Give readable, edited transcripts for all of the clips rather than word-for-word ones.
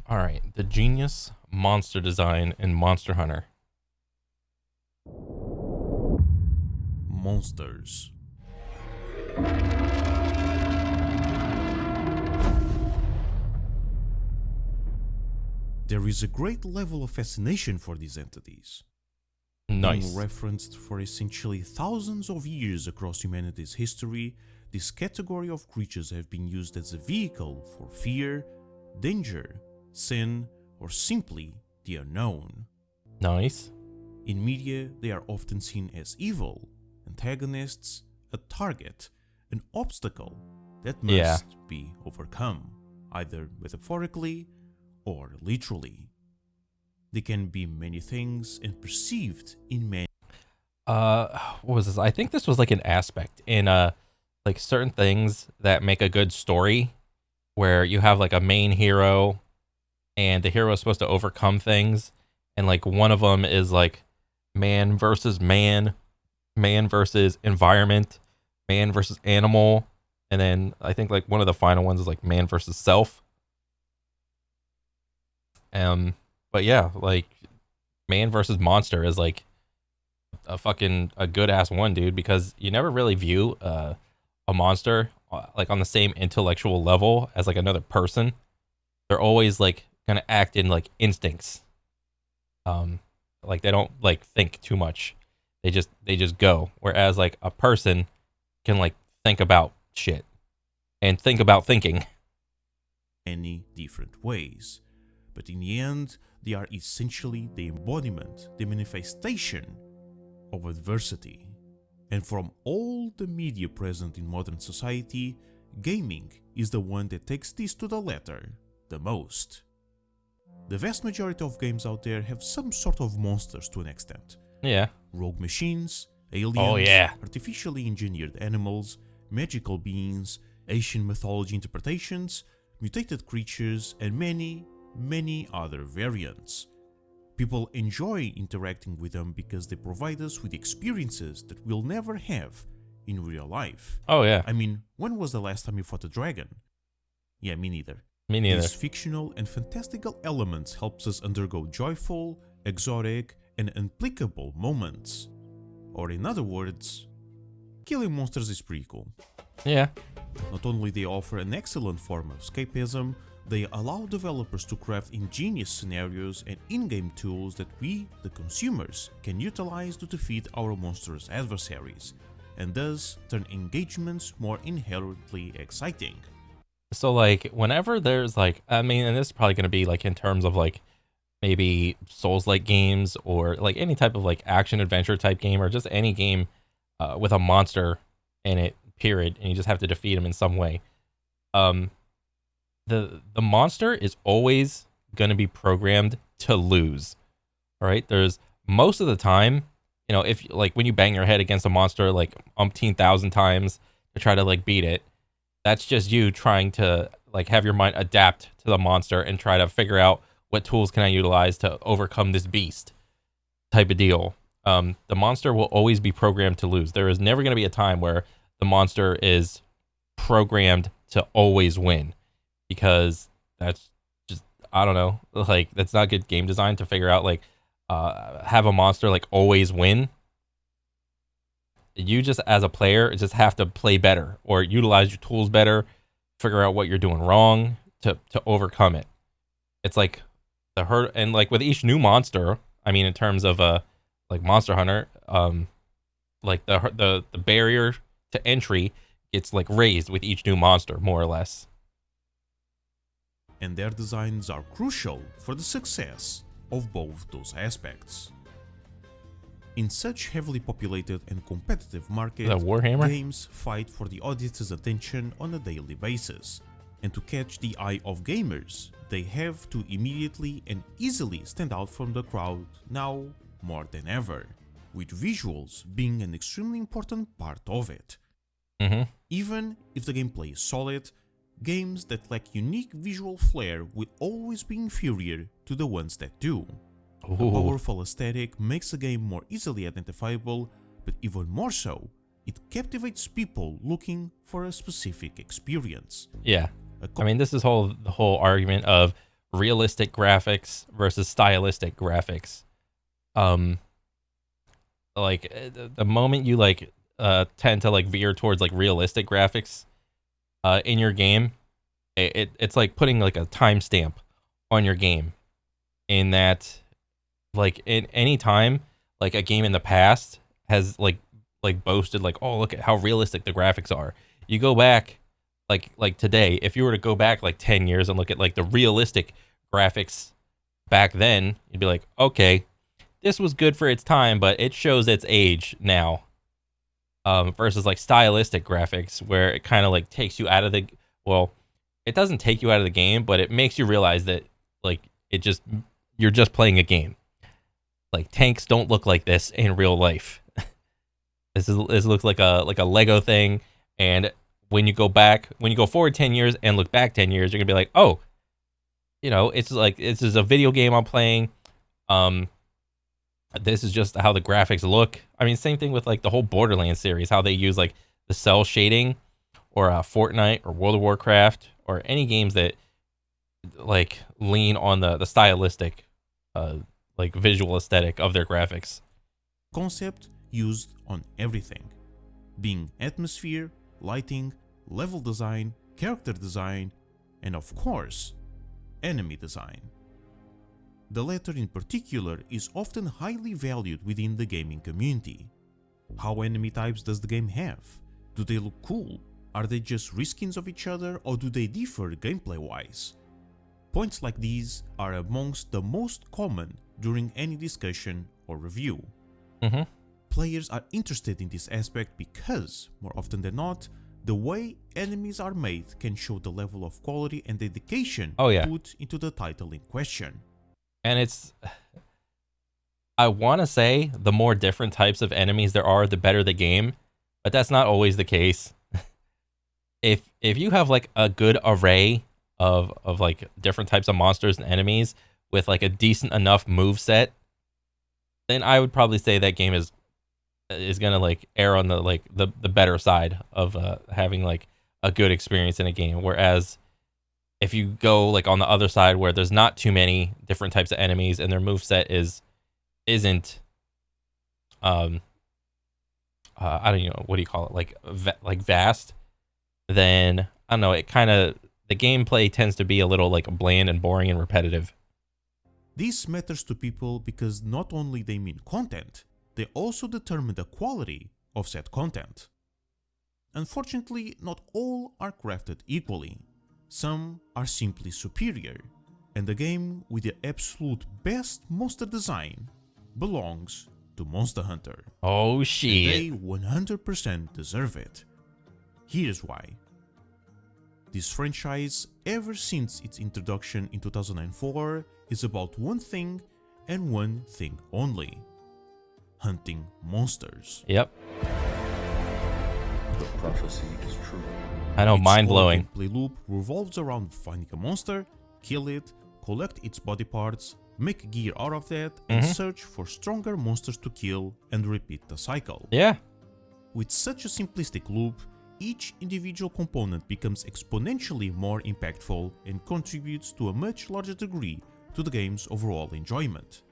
All right, the genius monster design in Monster Hunter. Monsters. There is a great level of fascination for these entities. Being Nice. referenced for essentially thousands of years across humanity's history, this category of creatures have been used as a vehicle for fear, danger, sin, or simply the unknown. Nice. In media, they are often seen as evil, antagonists, a target, an obstacle that Yeah. must be overcome, either metaphorically or literally. They can be many things and perceived in many. What was this? I think this was like an aspect in like certain things that make a good story where you have like a main hero and the hero is supposed to overcome things, and like one of them is like man versus man, man versus environment, man versus animal, and then I think like one of the final ones is like man versus self. Um but yeah, like man versus monster is like a good ass one, dude, because you never really view a monster like on the same intellectual level as like another person. They're always like gonna act in like instincts. Um, like they don't like think too much. They just go. Whereas like a person can like think about shit and think about thinking. many different ways. But in the end, they are essentially the embodiment, the manifestation of adversity. And from all the media present in modern society, gaming is the one that takes this to the letter the most. The vast majority of games out there have some sort of monsters to an extent. Yeah. Rogue machines, Oh aliens, yeah. artificially engineered animals, magical beings, Asian mythology interpretations, mutated creatures, and many, many other variants. People enjoy interacting with them because they provide us with experiences that we'll never have in real life. Oh yeah. I mean, when was the last time you fought a dragon? Yeah, me neither. Me neither. These fictional and fantastical elements helps us undergo joyful, exotic, and unplicable moments. Or in other words, killing monsters is pretty cool. Yeah. Not only they offer an excellent form of escapism, they allow developers to craft ingenious scenarios and in-game tools that we, the consumers, can utilize to defeat our monstrous adversaries, and thus turn engagements more inherently exciting. So like whenever there's like I mean, and this is probably gonna be like in terms of like maybe Souls like games or like any type of like action adventure type game or just any game with a monster in it, period, and you just have to defeat him in some way. Um, the monster is always gonna be programmed to lose. All right, there's most of the time, you know, if like when you bang your head against a monster like umpteen thousand times to try to like beat it, that's just you trying to like have your mind adapt to the monster and try to figure out what tools can I utilize to overcome this beast type of deal. The monster will always be programmed to lose. There is never going to be a time where the monster is programmed to always win because that's just I don't know, like that's not good game design to figure out like have a monster like always win. You just as a player just have to play better or utilize your tools better, figure out what you're doing wrong to overcome it. It's like the hurt and like with each new monster, I mean in terms of like Monster Hunter, like the barrier to entry gets like raised with each new monster more or less. And their designs are crucial for the success of both those aspects. In such heavily populated and competitive Is that market, Warhammer? games fight for the audience's attention on a daily basis. And to catch the eye of gamers, they have to immediately and easily stand out from the crowd now more than ever, with visuals being an extremely important part of it. Mm-hmm. Even if the gameplay is solid, games that lack unique visual flair will always be inferior to the ones that do. A Ooh. powerful aesthetic makes a game more easily identifiable, but even more so, it captivates people looking for a specific experience. Yeah. A I mean, this is the whole argument of realistic graphics versus stylistic graphics. Um, the moment you like tend to like veer towards like realistic graphics in your game, it's like putting like a timestamp on your game. In that, like in any time, like a game in the past has like boasted like, oh, look at how realistic the graphics are. You go back like today, if you were to go back like 10 years and look at like the realistic graphics back then, you'd be like, okay, this was good for its time, but it shows its age now. Versus like stylistic graphics where it kind of like takes you out of the, well, it doesn't take you out of the game, but it makes you realize that like it just, you're just playing a game. Like tanks don't look like this in real life. This looks like a Lego thing, and when you go forward 10 years and look back 10 years, you're gonna be like, oh, it's like this is a video game I'm playing. This is just how the graphics look. I mean, same thing with like the whole Borderlands series, how they use like the cell shading, or Fortnite or World of Warcraft, or any games that like lean on the stylistic, like visual aesthetic of their graphics. Concept used on everything, being atmosphere, lighting, level design, character design, and of course, enemy design. The latter in particular is often highly valued within the gaming community. How enemy types does the game have? Do they look cool? Are they just reskins of each other, or do they differ gameplay-wise? Points like these are amongst the most common during any discussion or review. Mm-hmm. Players are interested in this aspect because, more often than not, the way enemies are made can show the level of quality and dedication put into the title in question. And it's, I want to say the more different types of enemies there are, the better the game, but that's not always the case. If you have like a good array of like different types of monsters and enemies with like a decent enough move set, then I would probably say that game is gonna like err on the like the better side of having like a good experience in a game. Whereas if you go like on the other side where there's not too many different types of enemies and their moveset isn't I don't know, what do you call it, like vast, then I don't know, it kind of, the gameplay tends to be a little like bland and boring and repetitive. This matters to people because not only they mean content, they also determine the quality of said content. Unfortunately, not all are crafted equally. Some are simply superior, and the game with the absolute best monster design belongs to Monster Hunter. Oh shit. And they 100% deserve it. Here's why. This franchise, ever since its introduction in 2004, is about one thing and one thing only: hunting monsters. Yep. The prophecy is true. I know, mind-blowing. Its whole gameplay loop revolves around finding a monster, kill it, collect its body parts, make gear out of that, and search for stronger monsters to kill, and repeat the cycle. Yeah. With such a simplistic loop, each individual component becomes exponentially more impactful and contributes to a much larger degree to the game's overall enjoyment.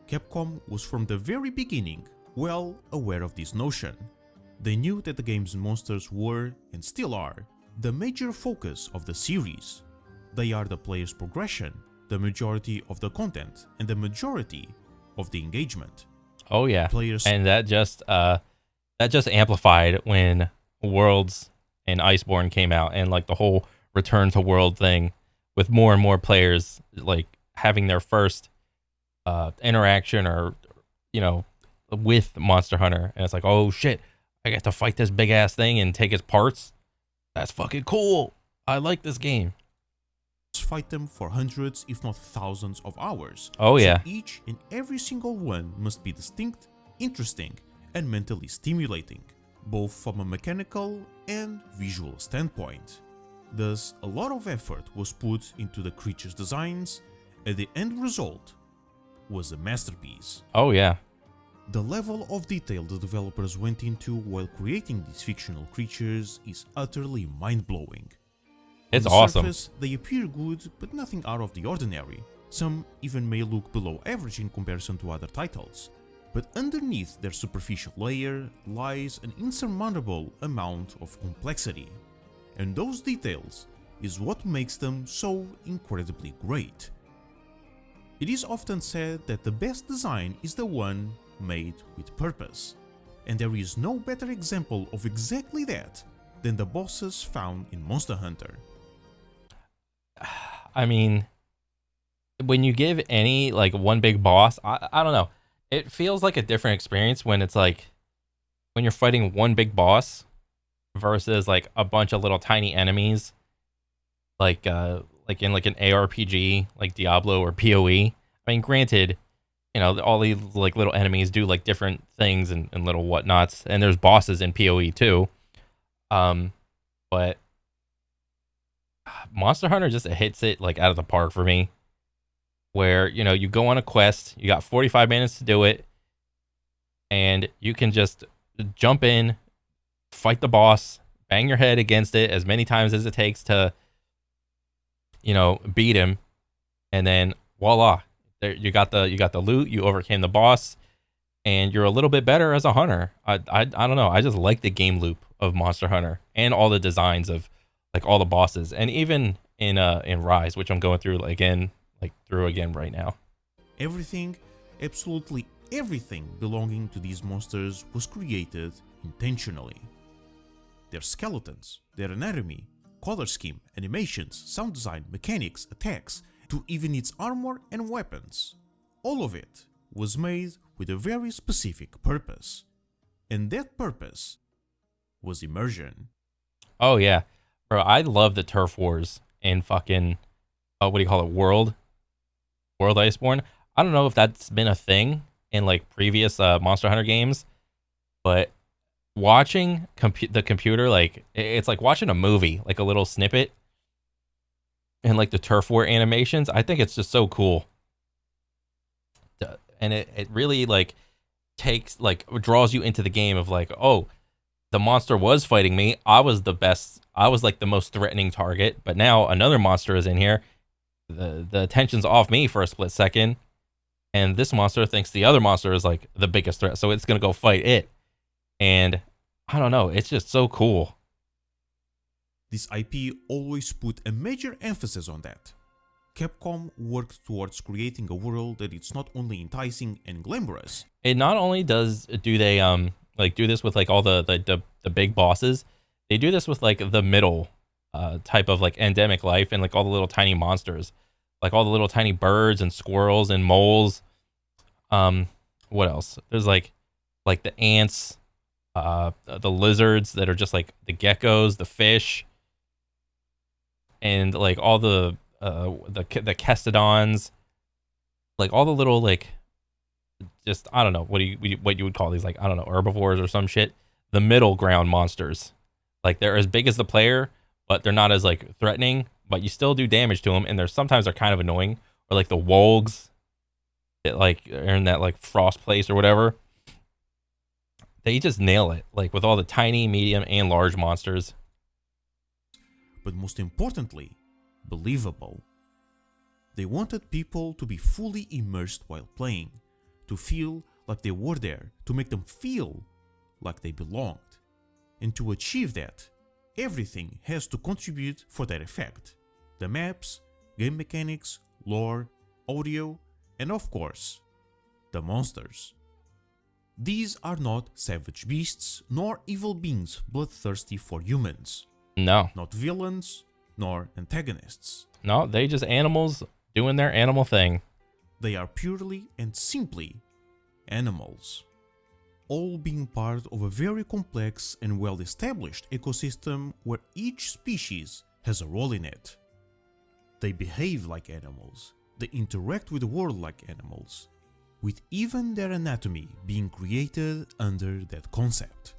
Capcom was from the very beginning well aware of this notion. They knew that the game's monsters were, and still are, the major focus of the series. They are the player's progression, the majority of the content, and the majority of the engagement. Oh yeah. Players, and that just amplified when Worlds and Iceborne came out, and like the whole return to world thing, with more and more players like having their first interaction or with Monster Hunter, and it's like, oh shit, I get to fight this big ass thing and take its parts. That's fucking cool. I like this game. fight them for hundreds if not thousands of hours. Oh yeah. So each and every single one must be distinct, interesting, and mentally stimulating, both from a mechanical and visual standpoint. Thus, a lot of effort was put into the creatures' designs, and the end result was a masterpiece. Oh yeah. The level of detail the developers went into while creating these fictional creatures is utterly mind-blowing. On It's the awesome. surface, they appear good, but nothing out of the ordinary. Some even may look below average in comparison to other titles. But underneath their superficial layer lies an insurmountable amount of complexity. And those details is what makes them so incredibly great. It is often said that the best design is the one made with purpose. And there is no better example of exactly that than the bosses found in Monster Hunter. I mean, when you give any like one big boss, I don't know. It feels like a different experience when it's like when you're fighting one big boss versus like a bunch of little tiny enemies like in like an ARPG like Diablo or PoE. I mean, granted, you know, all these like little enemies do like different things and little whatnots, and there's bosses in PoE too. Um, but Monster Hunter just hits it like out of the park for me. Where you know you go on a quest, you got 45 minutes to do it, and you can just jump in, fight the boss, bang your head against it as many times as it takes to, you know, beat him, and then voila, there you got the loot, you overcame the boss, and you're a little bit better as a hunter. I don't know. I just like the game loop of Monster Hunter and all the designs of like all the bosses, and even in Rise, which I'm going through again, like through again right now. Everything, absolutely everything belonging to these monsters was created intentionally. Their skeletons, their anatomy, color scheme, animations, sound design, mechanics, attacks, to even its armor and weapons. All of it was made with a very specific purpose. And that purpose was immersion. Oh yeah, bro, I love the turf wars in fucking what do you call it, World Iceborne. I don't know if that's been a thing in like previous Monster Hunter games, but watching the computer like it's like watching a movie, like a little snippet, and like the turf war animations. I think it's just so cool, and it really like takes like draws you into the game of like, oh, the monster was fighting me. I was the best. I was like the most threatening target, but now another monster is in here. The attention's off me for a split second, and this monster thinks the other monster is like the biggest threat, so it's gonna go fight it. And I don't know, it's just so cool. This IP always put a major emphasis on that. Capcom worked towards creating a world that is not only enticing and glamorous. It not only do they like do this with like all the big bosses, they do this with like the middle type of like endemic life and like all the little tiny monsters, like all the little tiny birds and squirrels and moles. What else? There's like the ants, the lizards that are just like the geckos, the fish, and like all the kestodons, like all the little like just I don't know what you would call these, like I don't know, herbivores or some shit. The middle ground monsters, like they're as big as the player, but they're not as like threatening. But you still do damage to them, and they're kind of annoying. Or like the wolves that like are in that like frost place or whatever. They just nail it, like with all the tiny, medium, and large monsters. But most importantly, believable. They wanted people to be fully immersed while playing, to feel like they were there, to make them feel like they belonged. And to achieve that, everything has to contribute for that effect. The maps, game mechanics, lore, audio, and of course, the monsters. These are not savage beasts, nor evil beings bloodthirsty for humans. No. Not villains, nor antagonists. No, they just animals doing their animal thing. They are purely and simply animals. All being part of a very complex and well-established ecosystem where each species has a role in it. They behave like animals. They interact with the world like animals, with even their anatomy being created under that concept.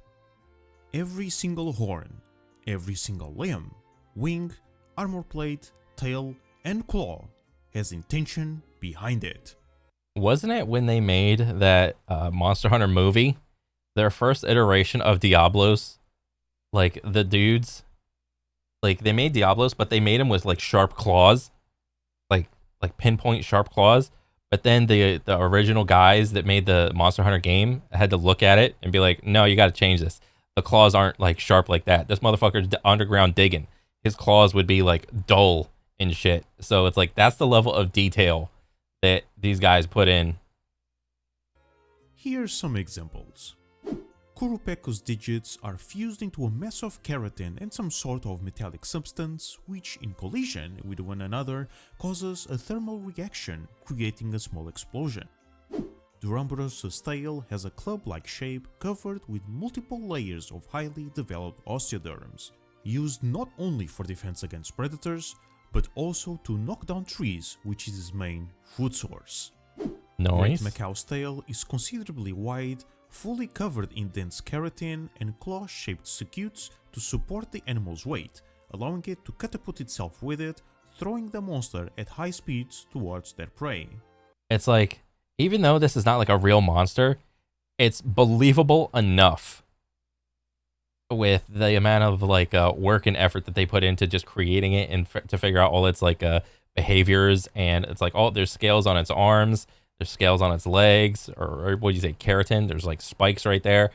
Every single horn, every single limb, wing, armor plate, tail, and claw has intention behind it. Wasn't it when they made that Monster Hunter movie, their first iteration of Diablos, like the dudes Like they made Diablos, but they made him with like sharp claws, like pinpoint sharp claws. But then the original guys that made the Monster Hunter game had to look at it and be like, no, you got to change this. The claws aren't like sharp like that. This motherfucker's underground digging. His claws would be like dull and shit. So it's like that's the level of detail that these guys put in. Here's some examples. Kurupeku's digits are fused into a mess of keratin and some sort of metallic substance, which in collision with one another causes a thermal reaction, creating a small explosion. Duramboros' tail has a club-like shape covered with multiple layers of highly developed osteoderms, used not only for defense against predators, but also to knock down trees, which is his main food source. Nice. Great Macau's tail is considerably wide, fully covered in dense keratin and claw-shaped circuits to support the animal's weight, allowing it to catapult itself with it, throwing the monster at high speeds towards their prey. It's like, even though this is not like a real monster, it's believable enough with the amount of like work and effort that they put into just creating it and to figure out all its like behaviors. And it's like, oh, there's scales on its arms, there's scales on its legs, or what do you say, keratin? There's like spikes right there.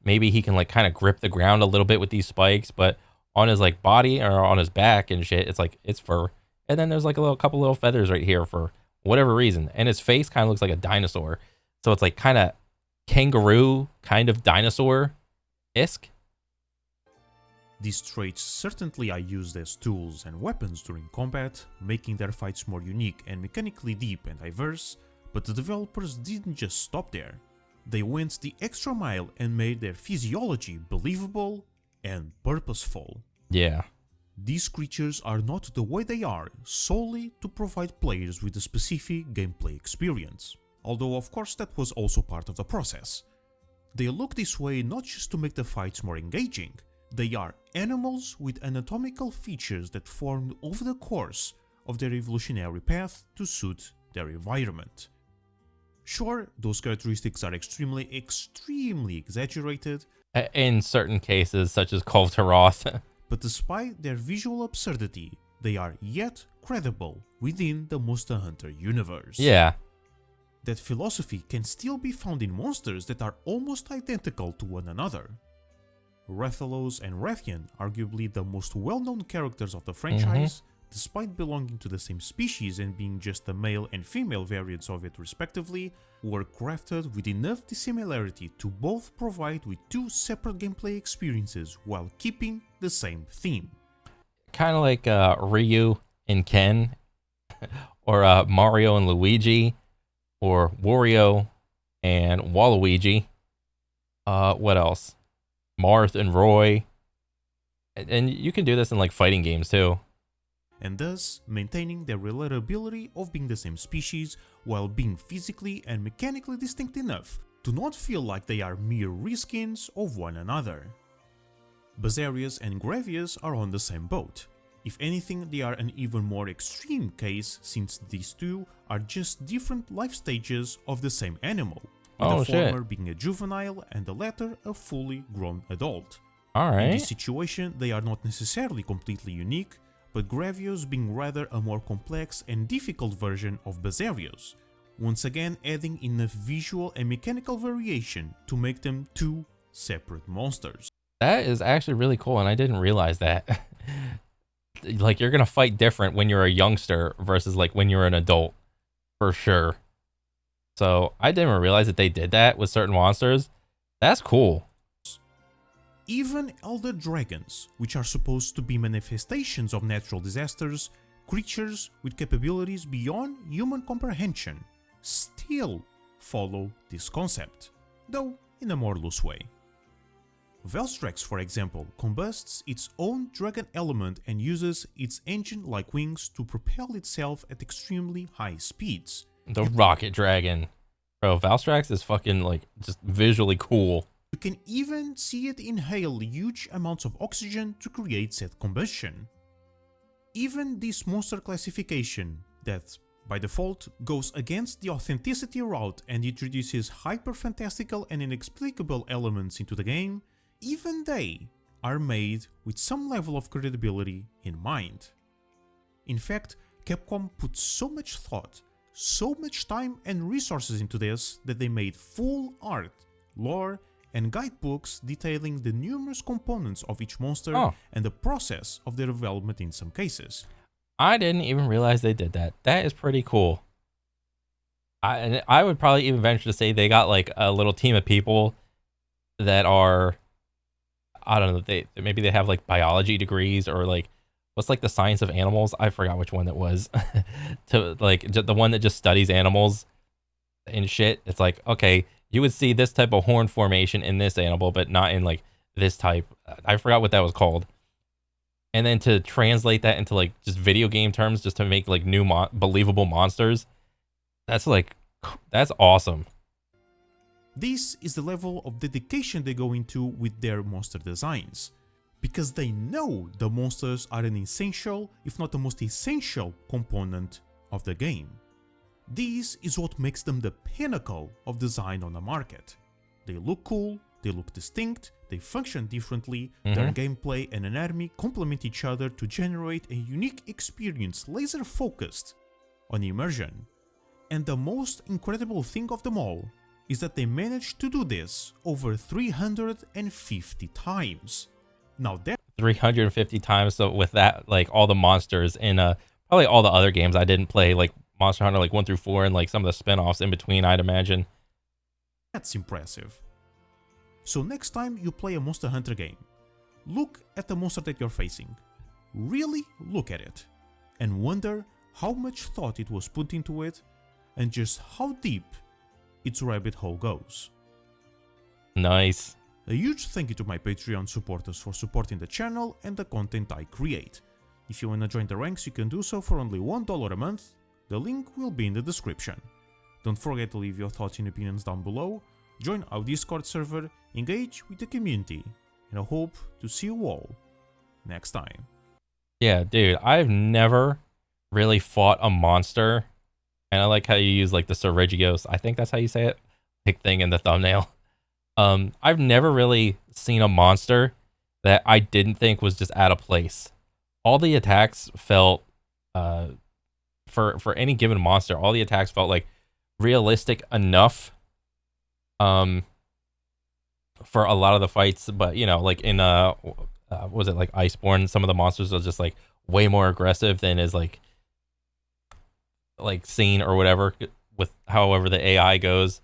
Maybe he can like kind of grip the ground a little bit with these spikes, but on his like body or on his back and shit, it's like it's fur. And then there's like a couple little feathers right here for whatever reason. And his face kind of looks like a dinosaur. So it's like kind of kangaroo, kind of dinosaur-esque. These traits certainly are used as tools and weapons during combat, making their fights more unique and mechanically deep and diverse, but the developers didn't just stop there. They went the extra mile and made their physiology believable and purposeful. Yeah. These creatures are not the way they are solely to provide players with a specific gameplay experience, although of course that was also part of the process. They look this way not just to make the fights more engaging, they are animals with anatomical features that formed over the course of their evolutionary path to suit their environment. Sure, those characteristics are extremely exaggerated In certain cases, such as Kultaroth. but despite their visual absurdity, they are yet credible within the Monster Hunter universe. Yeah. That philosophy can still be found in monsters that are almost identical to one another. Rathalos and Rathian, arguably the most well-known characters of the franchise, despite belonging to the same species and being just the male and female variants of it respectively, were crafted with enough dissimilarity to both provide with two separate gameplay experiences while keeping the same theme. Kind of like Ryu and Ken, or Mario and Luigi, or Wario and Waluigi. What else? Marth and Roy. And you can do this in like fighting games too. And thus maintaining their relatability of being the same species while being physically and mechanically distinct enough to not feel like they are mere reskins of one another. Basarius and Gravius are on the same boat. If anything, they are an even more extreme case since these two are just different life stages of the same animal, with the former being a juvenile and the latter a fully grown adult. Alright. In this situation, they are not necessarily completely unique, but Gravios being rather a more complex and difficult version of Basarios, once again adding enough visual and mechanical variation to make them two separate monsters. That is actually really cool, and I didn't realize that. Like, you're gonna fight different when you're a youngster versus like when you're an adult, for sure. So I didn't realize that they did that with certain monsters. That's cool. Even elder dragons, which are supposed to be manifestations of natural disasters, creatures with capabilities beyond human comprehension, still follow this concept, though in a more loose way. Velstrax, for example, combusts its own dragon element and uses its engine-like wings to propel itself at extremely high speeds. The rocket dragon. Bro, Velstrax is fucking like just visually cool. You can even see it inhale huge amounts of oxygen to create said combustion. Even this monster classification, that by default goes against the authenticity route and introduces hyper-fantastical and inexplicable elements into the game, even they are made with some level of credibility in mind. In fact, Capcom put so much thought, so much time and resources into this that they made full art, lore, and guidebooks detailing the numerous components of each monster and the process of their development in some cases. I didn't even realize they did that. That is pretty cool. And I would probably even venture to say they got like a little team of people that are, I don't know, maybe they have like biology degrees or like what's like the science of animals. I forgot which one that was. To like the one that just studies animals and shit. It's like, okay, you would see this type of horn formation in this animal, but not in like this type. I forgot what that was called. And then to translate that into like just video game terms, just to make like new believable monsters, that's awesome. This is the level of dedication they go into with their monster designs, because they know the monsters are an essential, if not the most essential, component of the game. This is what makes them the pinnacle of design on the market. They look cool, they look distinct, they function differently, their gameplay and anatomy complement each other to generate a unique experience laser focused on immersion. And the most incredible thing of them all is that they managed to do this over 350 times. Now that 350 times, so with that, like all the monsters in probably all the other games I didn't play, like Monster Hunter like 1 through 4 and like some of the spin-offs in between, I'd imagine. That's impressive. So next time you play a Monster Hunter game, look at the monster that you're facing. Really look at it and wonder how much thought it was put into it and just how deep its rabbit hole goes. Nice. A huge thank you to my Patreon supporters for supporting the channel and the content I create. If you wanna join the ranks, you can do so for only $1 a month. The link will be in the description. Don't forget to leave your thoughts and opinions down below, join our Discord server, engage with the community, and I hope to see you all next time. Yeah, dude, I've never really fought a monster, and I like how you use like the Ceregios, I think that's how you say it, big thing in the thumbnail. I've never really seen a monster that I didn't think was just out of place. All the attacks felt, for any given monster, all the attacks felt like realistic enough, for a lot of the fights. But you know, like in was it like Iceborne? Some of the monsters are just like way more aggressive than is like seen or whatever with however the AI goes.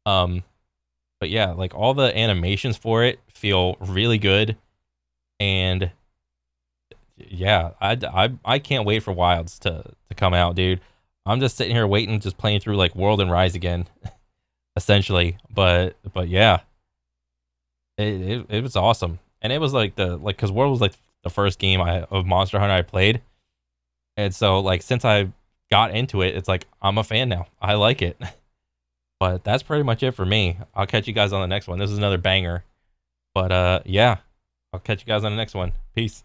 But yeah, like all the animations for it feel really good, and yeah, I can't wait for Wilds to come out, dude. I'm just sitting here waiting, just playing through like World and Rise again, essentially. But yeah, it was awesome, and it was like because World was like the first game of Monster Hunter I played, and so like since I got into it, it's like I'm a fan now. I like it. But that's pretty much it for me. I'll catch you guys on the next one. This is another banger. But yeah, I'll catch you guys on the next one. Peace.